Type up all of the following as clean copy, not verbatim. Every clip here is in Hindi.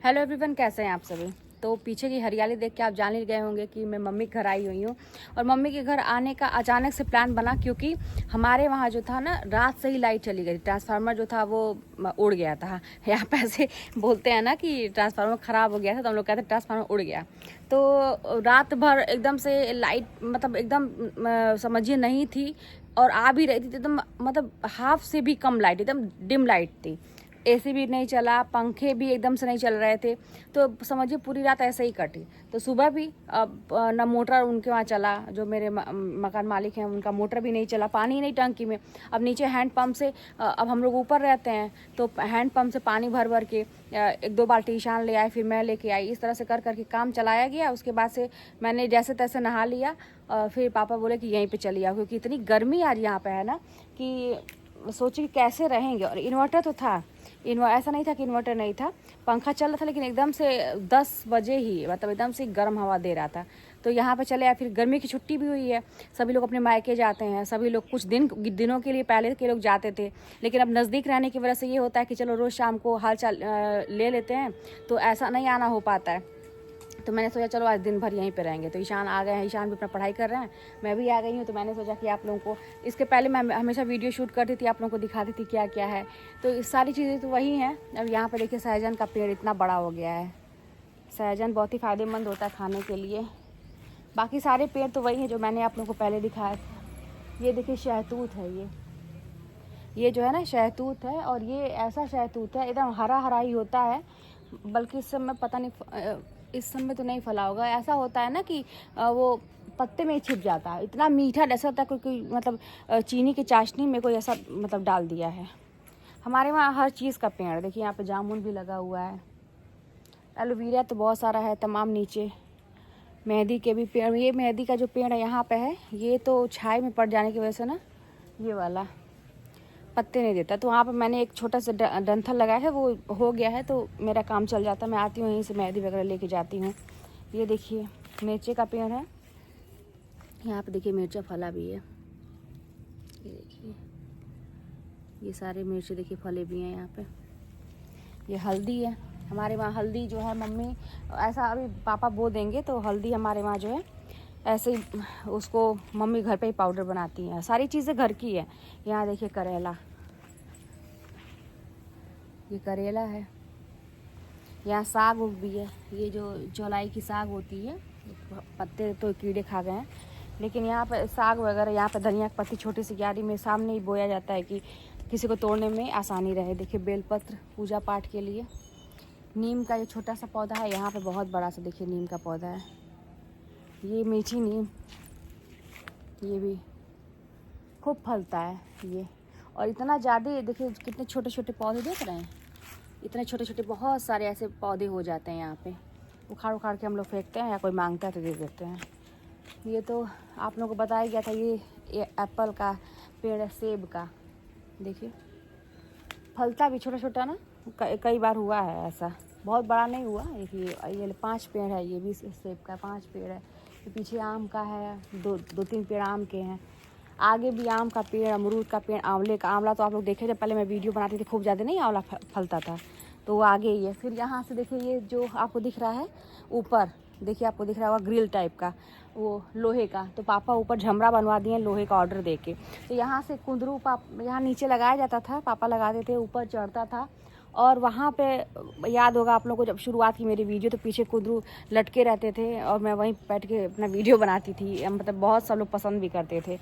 हेलो एवरीवन, कैसे हैं आप सभी। तो पीछे की हरियाली देख के आप जान ही गए होंगे कि मैं मम्मी के घर आई हुई हूँ। और मम्मी के घर आने का अचानक से प्लान बना, क्योंकि हमारे वहाँ जो था ना, रात से ही लाइट चली गई। ट्रांसफार्मर जो था वो उड़ गया था। यहाँ पे ऐसे बोलते हैं ना कि ट्रांसफार्मर ख़राब हो गया था, तो हम लोग कहते हैं ट्रांसफार्मर उड़ गया। तो रात भर एकदम से लाइट मतलब एकदम समझिए नहीं थी, और आ भी रही थी एकदम, मतलब हाफ से भी कम लाइट, एकदम डिम लाइट थी। एसी भी नहीं चला, पंखे भी एकदम से नहीं चल रहे थे। तो समझिए पूरी रात ऐसे ही कटी। तो सुबह भी अब न मोटर उनके वहाँ चला, जो मेरे मकान मालिक हैं उनका मोटर भी नहीं चला, पानी ही नहीं टंकी में। अब नीचे हैंड पंप से, अब हम लोग ऊपर रहते हैं तो हैंड पंप से पानी भर भर के एक दो बाल्टी ईशान ले आए, फिर मैं लेके आई। इस तरह से कर करके काम चलाया गया। उसके बाद से मैंने जैसे तैसे नहा लिया। फिर पापा बोले कि यहीं पे चली आओ, क्योंकि इतनी गर्मी आज यहाँ पे है ना कि सोचे कि कैसे रहेंगे। और इन्वर्टर तो था, ऐसा नहीं था कि इन्वर्टर नहीं था, पंखा चल रहा था, लेकिन एकदम से 10 बजे ही मतलब एकदम से गर्म हवा दे रहा था। तो यहाँ पे चले आए। फिर गर्मी की छुट्टी भी हुई है, सभी लोग अपने मायके जाते हैं। सभी लोग कुछ दिनों के लिए पहले के लोग जाते थे, लेकिन अब नज़दीक रहने की वजह से ये होता है कि चलो रोज़ शाम को हाल चाल ले लेते हैं, तो ऐसा नहीं आना हो पाता है। तो मैंने सोचा चलो आज दिन भर यहीं पे रहेंगे। तो ईशान आ गए हैं, ईशान भी अपना पढ़ाई कर रहे हैं, मैं भी आ गई हूँ। तो मैंने सोचा कि आप लोगों को, इसके पहले मैं हमेशा वीडियो शूट करती थी, आप लोगों को दिखाती थी क्या क्या है। तो ये सारी चीज़ें तो वही हैं। अब यहाँ पे देखिए सहजन का पेड़ इतना बड़ा हो गया है। सहजन बहुत ही फ़ायदेमंद होता है खाने के लिए। बाकी सारे पेड़ तो वही हैं जो मैंने आप लोगों को पहले दिखाया था। ये देखिए शहतूत है, ये जो है ना शहतूत है। और ये ऐसा शहतूत है एकदम हरा हरा ही होता है, बल्कि इस समय पता नहीं, इस समय तो नहीं फला होगा। ऐसा होता है ना कि वो पत्ते में ही छिप जाता है। इतना मीठा जैसा होता है, कोई मतलब चीनी की चाशनी में कोई ऐसा मतलब डाल दिया है। हमारे वहाँ हर चीज़ का पेड़, देखिए यहाँ पे जामुन भी लगा हुआ है, एलोवेरा तो बहुत सारा है तमाम। नीचे मेहंदी के भी पेड़, ये मेहंदी का जो पेड़ है यहाँ पे है, ये तो छाई में पड़ जाने की वजह से ना ये वाला पत्ते नहीं देता। तो वहाँ पर मैंने एक छोटा सा डंठल लगाया है, वो हो गया है तो मेरा काम चल जाता है। मैं आती हूँ यहीं से मेहंदी वगैरह लेके जाती हूँ। ये देखिए मिर्चे का पेड़ है, यहाँ पे देखिए मिर्चा फला भी है। ये देखिए, ये सारे मिर्चे देखिए फले भी हैं यहाँ पे। ये हल्दी है, हमारे वहाँ हल्दी जो है मम्मी ऐसा अभी पापा बो देंगे तो हल्दी हमारे वहाँ जो है ऐसे ही उसको मम्मी घर पे ही पाउडर बनाती हैं। सारी चीज़ें घर की है। यहाँ देखिए करेला, ये करेला है। यहाँ साग उग भी है, ये जो चौलाई की साग होती है, पत्ते तो कीड़े खा गए हैं, लेकिन यहाँ पर साग वगैरह, यहाँ पर धनिया की पत्ती छोटी सी क्यारी में सामने ही बोया जाता है कि किसी को तोड़ने में आसानी रहे। देखिए बेलपत्र पूजा पाठ के लिए। नीम का ये छोटा सा पौधा है, यहाँ पे बहुत बड़ा सा देखिए नीम का पौधा है। ये मीठी नीम, ये भी खूब फलता है ये। और इतना ज़्यादा देखिए कितने छोटे छोटे पौधे देख रहे हैं, इतने छोटे छोटे बहुत सारे ऐसे पौधे हो जाते हैं यहाँ पे। उखाड़ उखाड़ के हम लोग फेंकते हैं, या कोई मांगता है तो दे देते हैं। ये तो आप लोगों को बताया गया था, ये एप्पल का पेड़ है, सेब का। देखिए फलता भी छोटा छोटा ना, कई बार हुआ है ऐसा, बहुत बड़ा नहीं हुआ। ये 5 पेड़ है, ये भी सेब का 5 पेड़ है। ये पीछे आम का है, दो तीन पेड़ आम के हैं। आगे भी आम का पेड़, अमरूद का पेड़, आंवले का। आंवला तो आप लोग देखे थे, पहले मैं वीडियो बनाती थी, खूब ज़्यादा नहीं आंवला फलता था, तो वो आगे ही है। फिर यहाँ से देखिए ये जो आपको दिख रहा है ऊपर, देखिए आपको दिख रहा होगा ग्रिल टाइप का, वो लोहे का। तो पापा ऊपर झमरा बनवा दिए लोहे का ऑर्डर दे के। तो यहाँ से कुंदरू यहाँ नीचे लगाया जाता था, पापा लगाते थे, ऊपर चढ़ता था। और वहाँ पे याद होगा आप लोगों को, जब शुरुआत की मेरी वीडियो, तो पीछे कुंदरू लटके रहते थे और मैं वहीं बैठ के अपना वीडियो बनाती थी। मतलब बहुत सब लोग पसंद भी करते थे।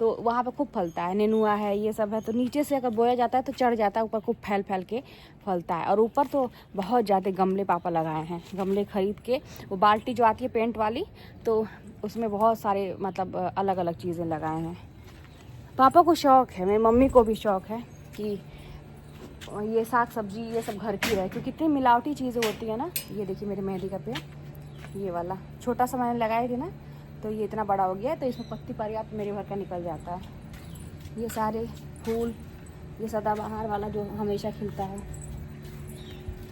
तो वहाँ पे खूब फलता है, नेनुआ है, ये सब है। तो नीचे से अगर बोया जाता है तो चढ़ जाता है ऊपर, खूब फैल फैल के फलता है। और ऊपर तो बहुत ज़्यादा गमले पापा लगाए हैं, गमले खरीद के। वो बाल्टी जो आती है पेंट वाली, तो उसमें बहुत सारे मतलब अलग अलग चीज़ें लगाए हैं। पापा को शौक़ है, मेरी मम्मी को भी शौक़ है कि ये साग सब्जी ये सब घर की रहे, क्योंकि कितनी मिलावटी चीज़ें होती है ना। ये देखिए मेरे मेहंदी का पेड़, ये वाला छोटा सा मैंने लगाए थे ना, तो ये इतना बड़ा हो गया, तो इसमें पत्ती पर्याप्त मेरे भर का निकल जाता है। ये सारे फूल, ये सदाबहार वाला जो हमेशा खिलता है,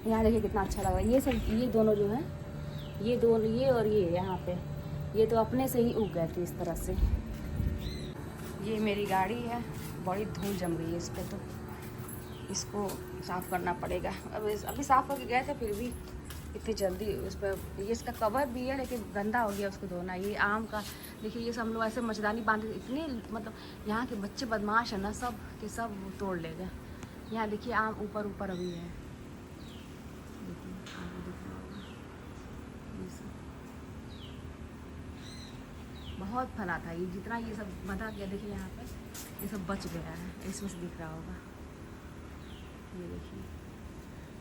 यहाँ देखिए कितना अच्छा लग रहा है। ये सब, ये दोनों जो हैं, ये दोनों, ये और ये यहाँ पे, ये तो अपने से ही उग गए थे इस तरह से। ये मेरी गाड़ी है, बड़ी धूल जम गई है इस पर, तो इसको साफ़ करना पड़ेगा। अभी साफ़ करके गए थे, फिर भी इतनी जल्दी उस पर, ये इसका कवर भी है लेकिन गंदा हो गया उसको धोना। ये आम का देखिए, ये सब हम लोग ऐसे मच्छरदानी बांध, इतने मतलब यहाँ के बच्चे बदमाश है ना, सब के सब तोड़ ले गए। यहाँ देखिए आम ऊपर ऊपर अभी है, देखिए आपको दिख रहा होगा, ये सब बहुत फला था। ये जितना ये सब बंधा गया देखिए यहाँ पे, ये सब बच गया है, इसमें से दिख रहा होगा, ये देखिए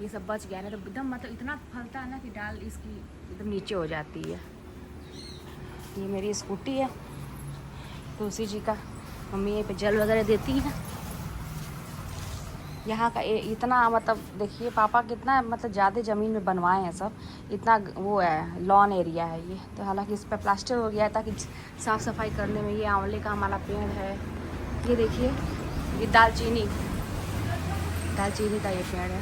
ये सब बच गया ना, तो एकदम मतलब इतना फलता है ना कि डाल इसकी एकदम नीचे हो जाती है। ये मेरी स्कूटी है तुलसी जी का, मम्मी ये पे जल वगैरह देती है। यहाँ का इतना मतलब देखिए पापा कितना मतलब ज़्यादा ज़मीन में बनवाए हैं सब, इतना वो है लॉन एरिया है ये। तो हालांकि इस पर प्लास्टर हो गया है ताकि साफ़ सफाई करने में। ये आंवले का हमारा पेड़ है, ये देखिए ये दालचीनी का ये पेड़ है।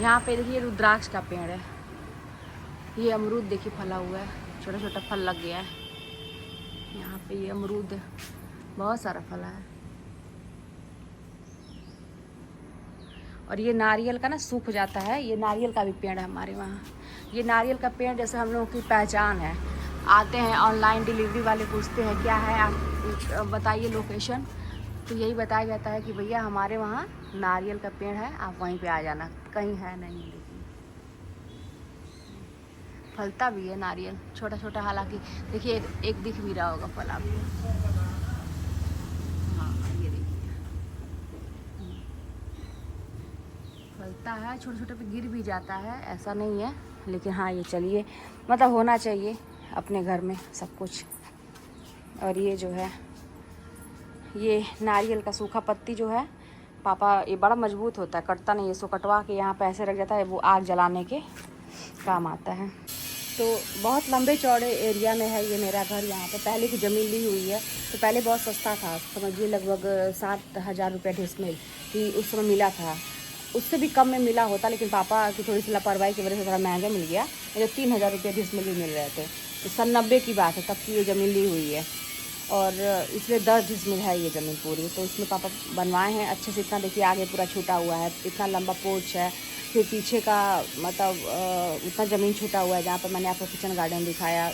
यहाँ पे देखिए रुद्राक्ष का पेड़ है, ये अमरूद देखिए फला हुआ है, छोटा छोटा फल लग गया है यहाँ पे। ये अमरूद बहुत सारा फला है। और ये नारियल का ना सूख जाता है, ये नारियल का भी पेड़ है हमारे वहाँ। ये नारियल का पेड़ जैसे हम लोगों की पहचान है। आते हैं ऑनलाइन डिलीवरी वाले, पूछते हैं क्या है आप बताइए लोकेशन, तो यही बताया जाता है कि भैया हमारे वहाँ नारियल का पेड़ है, आप वहीं पे आ जाना, कहीं है नहीं। लेकिन फलता भी है नारियल छोटा छोटा, हालांकि देखिए एक दिख भी रहा होगा फल आपको। हाँ ये देखिए फलता है, छोटे छोटे पे गिर भी जाता है, ऐसा नहीं है। लेकिन हाँ ये चलिए मतलब होना चाहिए अपने घर में सब कुछ। और ये जो है ये नारियल का सूखा पत्ती जो है पापा, ये बड़ा मजबूत होता है, कटता नहीं है, इसको कटवा के यहाँ पे ऐसे रख जाता है, वो आग जलाने के काम आता है। तो बहुत लंबे चौड़े एरिया में है ये मेरा घर। यहाँ पे पहले की ज़मीन ली हुई है, तो पहले बहुत सस्ता था, समझिए लगभग 7,000 रुपये डिसमिल कि उस समय मिला था। उससे भी कम में मिला होता, लेकिन पापा की थोड़ी सी लापरवाही की वजह से थोड़ा महंगा मिल गया, मुझे 3,000 रुपये डिसमिल भी मिल रहे थे। तो सन 90 की बात है, तब की ये ज़मीन ली हुई है। और इसलिए 10 डिसमिल है ये ज़मीन पूरी। तो इसमें पापा बनवाए हैं अच्छे से। इतना देखिए आगे पूरा छूटा हुआ है, इतना लंबा पोर्च है, फिर पीछे का मतलब उतना ज़मीन छूटा हुआ है जहाँ पर मैंने आपको किचन गार्डन दिखाया।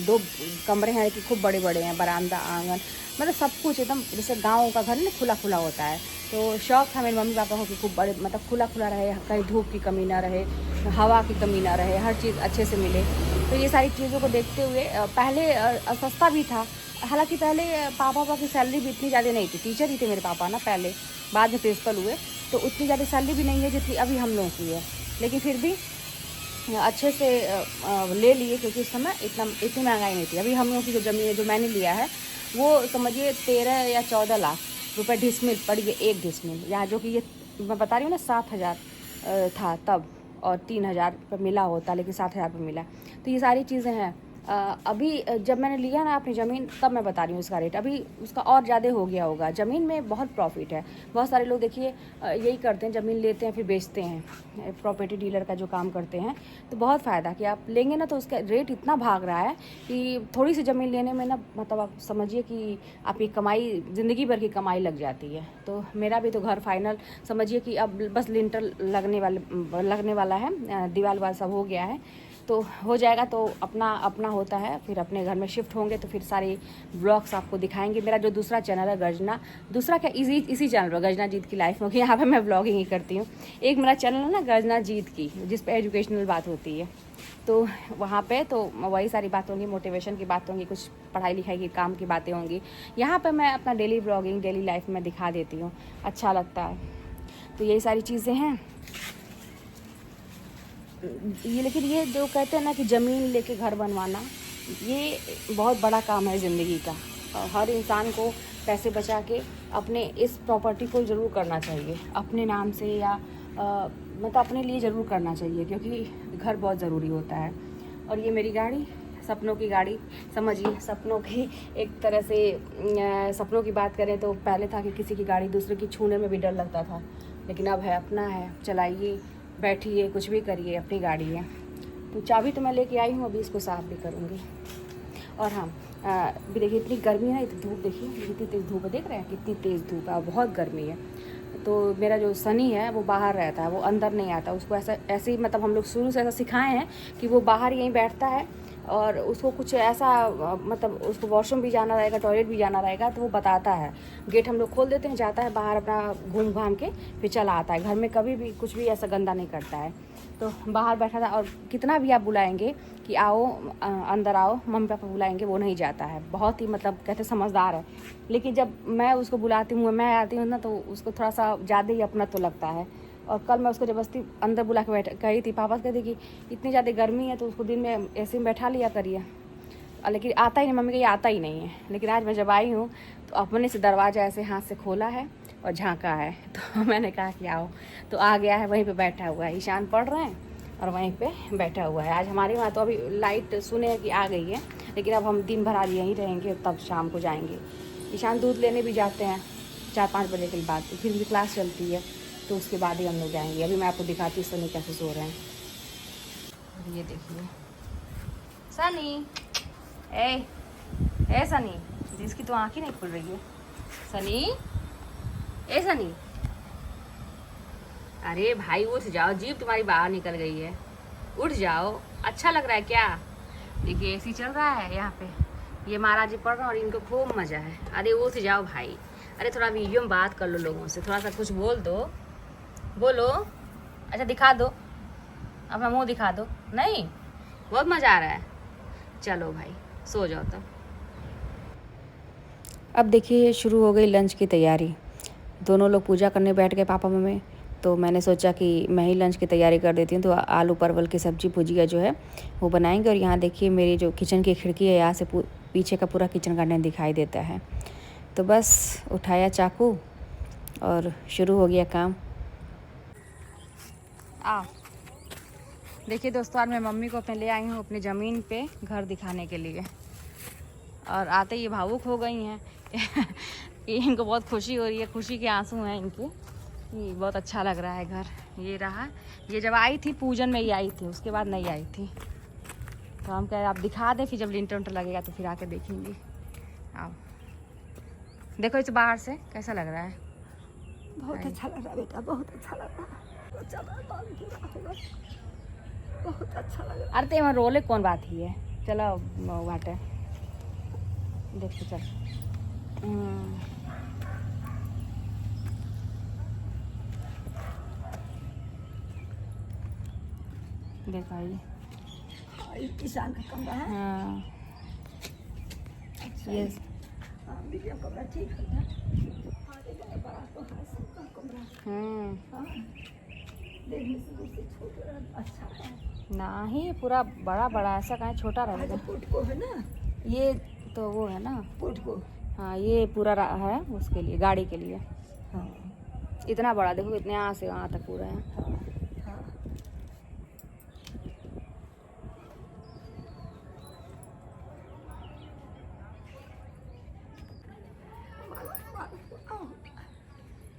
2 कमरे हैं कि खूब बड़े बड़े हैं, बरामदा आंगन, मतलब सब कुछ एकदम जैसे गाँव का घर ना खुला खुला होता है। तो शौक़ था मेरे मम्मी पापा को कि खूब बड़े मतलब खुला खुला रहे, कहीं धूप की कमी ना रहे, हवा की कमी ना रहे, हर चीज़ अच्छे से मिले। तो ये सारी चीज़ों को देखते हुए पहले सस्ता भी था। हालांकि पहले पापा की सैलरी भी इतनी ज़्यादा नहीं थी, टीचर ही थे मेरे पापा ना पहले, बाद में प्रिंसिपल हुए, तो उतनी ज़्यादा सैलरी भी नहीं है जितनी अभी हम लोगों की है। लेकिन फिर भी अच्छे से ले लिए, क्योंकि उस समय इतनी महंगाई नहीं थी। अभी हम लोगों की जो ज़मीन जो मैंने लिया है वो समझिए 13 या 14 लाख रुपए डिसमिल पड़ी है, एक डिसमिल। यहाँ जो कि ये मैं बता रही हूँ ना 7,000 था तब, और 3,000 पर मिला होता, लेकिन 7,000 पर मिला। तो ये सारी चीज़ें हैं। अभी जब मैंने लिया ना अपनी ज़मीन, तब मैं बता रही हूँ उसका रेट, अभी उसका और ज़्यादा हो गया होगा। ज़मीन में बहुत प्रॉफिट है। बहुत सारे लोग देखिए यही करते हैं, ज़मीन लेते हैं फिर बेचते हैं, प्रॉपर्टी डीलर का जो काम करते हैं। तो बहुत फ़ायदा कि आप लेंगे ना, तो उसका रेट इतना भाग रहा है कि थोड़ी सी ज़मीन लेने में ना मतलब आप समझिए कि आपकी कमाई ज़िंदगी भर की कमाई लग जाती है। तो मेरा भी तो घर फाइनल समझिए कि अब बस लिंटर लगने वाला है, दीवार वाल सब हो गया है, तो हो जाएगा तो अपना होता है। फिर अपने घर में शिफ्ट होंगे तो फिर सारे ब्लॉग्स आपको दिखाएंगे। मेरा जो दूसरा चैनल है गर्जना, दूसरा क्या इसी चैनल पर गर्जना जीत की लाइफ में, यहाँ पे मैं ब्लॉगिंग ही करती हूँ। एक मेरा चैनल है ना गर्जना जीत की, जिस पे एजुकेशनल बात होती है, तो वहाँ पे तो वही सारी बात होंगी, मोटिवेशन की बात होंगी, कुछ पढ़ाई लिखाई की काम की बातें होंगी। यहाँ पर मैं अपना डेली ब्लॉगिंग डेली लाइफ में दिखा देती हूँ, अच्छा लगता है। तो यही सारी चीज़ें हैं ये। लेकिन ये जो कहते हैं ना कि ज़मीन लेके घर बनवाना, ये बहुत बड़ा काम है ज़िंदगी का। हर इंसान को पैसे बचा के अपने इस प्रॉपर्टी को ज़रूर करना चाहिए, अपने नाम से या मतलब अपने लिए ज़रूर करना चाहिए, क्योंकि घर बहुत ज़रूरी होता है। और ये मेरी गाड़ी, सपनों की गाड़ी समझिए, सपनों की एक तरह से। सपनों की बात करें तो पहले था कि किसी की गाड़ी दूसरे की छूने में भी डर लगता था, लेकिन अब है अपना है, चलाइए, बैठिए, कुछ भी करिए, अपनी गाड़ी है। तो चाबी तो मैं लेके आई हूँ, अभी इसको साफ़ भी करूँगी। और हाँ अभी देखिए इतनी गर्मी है ना, इतनी धूप देखिए, कितनी तेज़ धूप है, देख रहे हैं कितनी तेज़ धूप है, बहुत गर्मी है। तो मेरा जो सनी है वो बाहर रहता है, वो अंदर नहीं आता। उसको ऐसे ही मतलब हम लोग शुरू से ऐसा सिखाए हैं कि वो बाहर यहीं बैठता है, और उसको कुछ ऐसा मतलब उसको वॉशरूम भी जाना रहेगा, टॉयलेट भी जाना रहेगा, तो वो बताता है। गेट हम लोग खोल देते हैं, जाता है बाहर, अपना घूम घाम के फिर चला आता है। घर में कभी भी कुछ भी ऐसा गंदा नहीं करता है। तो बाहर बैठा था, और कितना भी आप बुलाएंगे कि आओ अंदर आओ, मम्मी पापा बुलाएंगे, वो नहीं जाता है। बहुत ही मतलब कहते समझदार है। लेकिन जब मैं उसको बुलाती हूँ, मैं आती हूँ ना, तो उसको थोड़ा सा ज़्यादा ही अपना तो लगता है। और कल मैं उसको ज़बरदस्ती अंदर बुला के कही थी, पापा कहती कि इतनी ज़्यादा गर्मी है तो उसको दिन में ऐसे में बैठा लिया करिए, लेकिन आता ही नहीं। मम्मी का ये आता ही नहीं है। लेकिन आज मैं जब आई हूँ तो अपने से दरवाज़ा ऐसे हाथ से खोला है और झांका है, तो मैंने कहा कि आओ, तो आ गया है, वहीं पे बैठा हुआ है। ईशान पढ़ रहे हैं और वहीं पे बैठा हुआ है। आज हमारे वहाँ तो अभी लाइट सुने कि आ गई है, लेकिन अब हम दिन भर आज यहीं रहेंगे, तब शाम को जाएंगे। ईशान दूध लेने भी जाते हैं 4-5 बजे के बाद, फिर भी क्लास चलती है, तो उसके बाद ही हम लोग जाएंगे। अभी मैं आपको दिखाती हूँ सनी कैसे सो रहे हैं। और ये देखिए सनी, ए सनी, जिसकी तो आँख ही नहीं खुल रही है। सनी, ए सनी, अरे भाई उठ जाओ, जीभ तुम्हारी बाहर निकल गई है, उठ जाओ। अच्छा लग रहा है क्या? देखिए एसी चल रहा है यहाँ पे, ये महाराज जी पढ़ रहे हैं और इनको खूब मज़ा है। अरे उठ जाओ भाई, अरे थोड़ा वीडियो में बात कर लो लोगों से, थोड़ा सा कुछ बोल दो, बोलो। अच्छा दिखा दो, अपना मुंह दिखा दो। नहीं, बहुत मज़ा आ रहा है। चलो भाई सो जाओ तब। अब देखिए शुरू हो गई लंच की तैयारी। दोनों लोग पूजा करने बैठ गए, पापा मम्मी। तो मैंने सोचा कि मैं ही लंच की तैयारी कर देती हूँ। तो आलू परवल की सब्ज़ी भुजिया जो है वो बनाएंगे। और यहाँ देखिए मेरी जो किचन की खिड़की है, यहाँ से पीछे का पूरा किचन गार्डन दिखाई देता है। तो बस उठाया चाकू और शुरू हो गया काम। देखिए दोस्तों, आज मैं मम्मी को अपने ले आई हूँ अपनी ज़मीन पे घर दिखाने के लिए, और आते ही भावुक हो गई हैं। इनको बहुत खुशी हो रही है, खुशी के आंसू हैं इनके। ये बहुत अच्छा लग रहा है घर। ये रहा, ये जब आई थी पूजन में ही आई थी, उसके बाद नहीं आई थी। तो हम कह आप दिखा दें, फिर जब लिंटर उंटर लगेगा तो फिर आके देखेंगे। आओ देखो इस बाहर से कैसा लग रहा है। बहुत अच्छा लग रहा है बेटा, बहुत अच्छा लग रहा है। बहुत अच्छा लग रहा है। अरे ते वहाँ रोले कौन बात ही है, चलो बाटे देखते चल। देखा ये किसान का कमरा है। हाँ अच्छा, ये मीडियम कमरा ठीक है। बड़ा तो है सबका कमरा। देखने से दूसरे छोटा अच्छा है ना ही पूरा बड़ा बड़ा ऐसा कहीं छोटा रहेगा। फुट को है ना, ये तो वो है ना फुट को। हाँ ये पूरा है उसके लिए, गाड़ी के लिए। हाँ इतना बड़ा देखो, इतने यहाँ से वहाँ तक पूरा है। हाँ हाँ।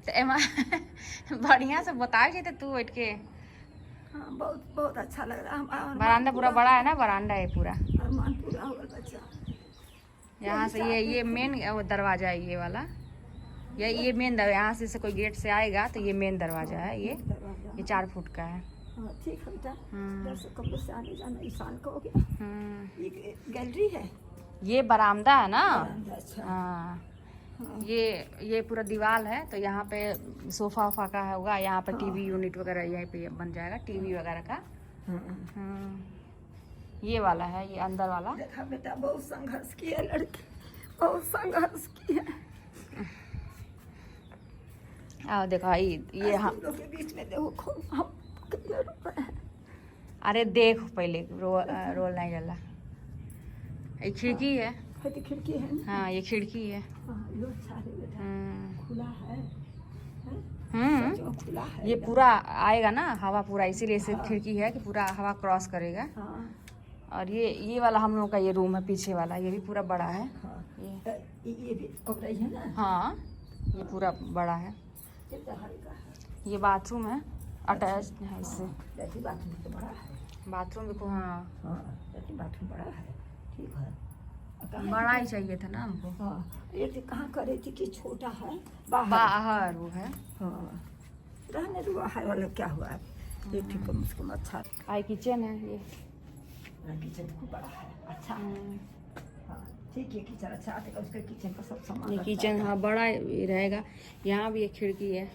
तो एमा बढ़िया से बताए थे तू बैठ के। हाँ बहुत बहुत अच्छा लग रहा है। बरामदा पूरा बड़ा है ना, बरामदा है पूरा। अरमान पूरा होगा बच्चा। यहाँ से ये मेन दरवाजा है, ये वाला, ये मेन दरवाजा। यहाँ से कोई गेट से आएगा तो ये मेन दरवाजा है। ये 4 फुट का है। ठीक है बेटा, कमरे से आने जाना ईशान का हो गया। ये गैलरी है, ये बरामदा है ना। अच्छा। हाँ ये पूरा दीवार है, तो यहाँ पे सोफा वोफा का होगा, यहाँ पे टीवी यूनिट वगैरह यहीं पे बन जाएगा, टीवी वगैरह का। ये वाला है, ये अंदर वाला। देखा बेटा, बहुत संघर्ष किया लड़की, बहुत संघर्ष किया। आओ देखो ये हम लोग के बीच में देखो हम कितने रुपए हैं। अरे देखो पहले रोल नहीं जला। ये खिड़की है, खिड़की है ना। हाँ ये खिड़की है। खुला है। खुला है, ये पूरा आएगा ना हवा पूरा, इसीलिए इसे खिड़की है कि पूरा हवा क्रॉस करेगा। और ये वाला हम लोगों का ये रूम है पीछे वाला, ये भी पूरा बड़ा है। ये भी कमरा ही है ना। हाँ ये पूरा बड़ा है। ये बाथरूम है, अटैच है इससे। बाथरूम तो बड़ा है। बाथरूम देखो। हाँ बाथरूम बड़ा है, ठीक है। बड़ा ही चाहिए था ना हमको। हाँ, ये तो कहाँ करे थी कि छोटा है बाहर। बाहर वो है। हाँ, रहने दो, बाहर वाला क्या हुआ है, ये ठीक है, मुझको अच्छा। आई किचन है ये। किचन खूब बड़ा है, अच्छा है। हाँ, ठीक है, किचन अच्छा है, उसका किचन का सब सामान ये रखा किचन है। हाँ बड़ा ही रहेगा। यहाँ भी एक खिड़की है।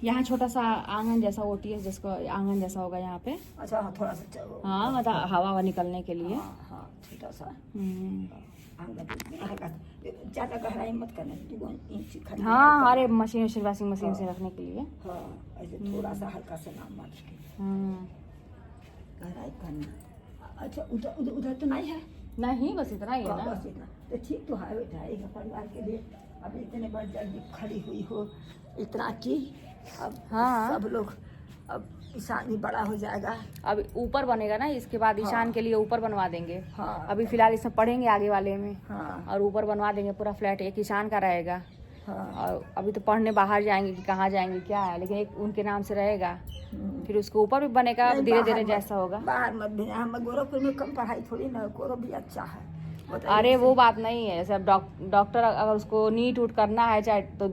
यहाँ छोटा सा आंगन जैसा होती है, जिसको आंगन जैसा होगा यहाँ पे। अच्छा, हाँ, थोड़ा सा चलो। हाँ मतलब हवा निकलने के लिए। हाँ, हाँ, छोटा सा आंगन रहेगा। ज्यादा गहराई मत करना, 2 इंच खाली। हाँ, अरे मशीन वाशिंग मशीन से रखने के लिए। हाँ, ऐसे थोड़ा सा हल्का सा नाम मार के गहराई करना। अच्छा, उधर उधर उधर तो नहीं है? नहीं, बस इतना ही है ना। बस इतना तो ठीक तो है बेटा, एक परिवार के लिए। अब इतने बड़ जल्दी खड़ी हुई हो, इतना की अब हाँ। सब लोग, अब ईशान भी बड़ा हो जाएगा। अब ऊपर बनेगा ना, इसके बाद ईशान के लिए ऊपर बनवा देंगे। हाँ, अभी फिलहाल इसमें पढ़ेंगे आगे वाले में। हाँ, और ऊपर बनवा देंगे पूरा फ्लैट, एक ईशान का रहेगा। हाँ। और अभी तो पढ़ने बाहर जाएंगे कि कहाँ जाएंगे क्या है, लेकिन एक उनके नाम से रहेगा। फिर उसके ऊपर भी बनेगा नहीं, धीरे बाहर धीरे मत- जैसा होगा। बाहर मत भेजना, हम गोरखपुर में कम पढ़ाई थोड़ी ना, गोरख भी अच्छा है। बताइए अरे इसे। वो बात नहीं है, जैसे अब डॉक्टर अगर उसको नीट उट करना है चाहे तो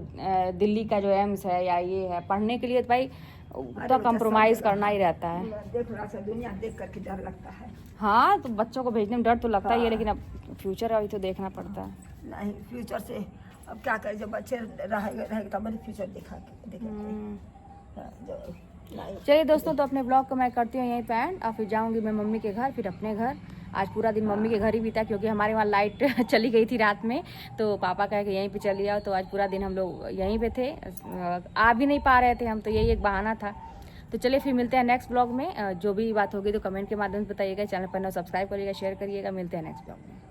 दिल्ली का जो एम्स है या ये है, पढ़ने के लिए तो भाई तो बेटा, कंप्रोमाइज सब करना ही रहता है। देख रहा सा दुनिया देख करके डर लगता है। हाँ, तो बच्चों को भेजने में डर तो लगता ही है, हाँ। लेकिन अब फ्यूचर अभी तो देखना पड़ता है। नहीं, फ्यूचर से अब क्या करें, जब बच्चे रहेगा तब मैंने फ्यूचर देखा चलिए दोस्तों, तो अपने ब्लॉग को मैं करती हूँ यहीं पे एंड, और फिर जाऊँगी मैं मम्मी के घर, फिर अपने घर। आज पूरा दिन मम्मी के घर ही बीता, क्योंकि हमारे वहाँ लाइट चली गई थी रात में, तो पापा कहे कि यहीं पे चली आओ, तो आज पूरा दिन हम लोग यहीं पे थे। आ भी नहीं पा रहे थे हम, तो यही एक बहाना था। तो चलिए फिर मिलते हैं नेक्स्ट ब्लॉग में। जो भी बात होगी तो कमेंट के माध्यम से बताइएगा। चैनल पर ना सब्सक्राइब करिएगा, शेयर करिएगा। मिलते हैं नेक्स्ट ब्लॉग में।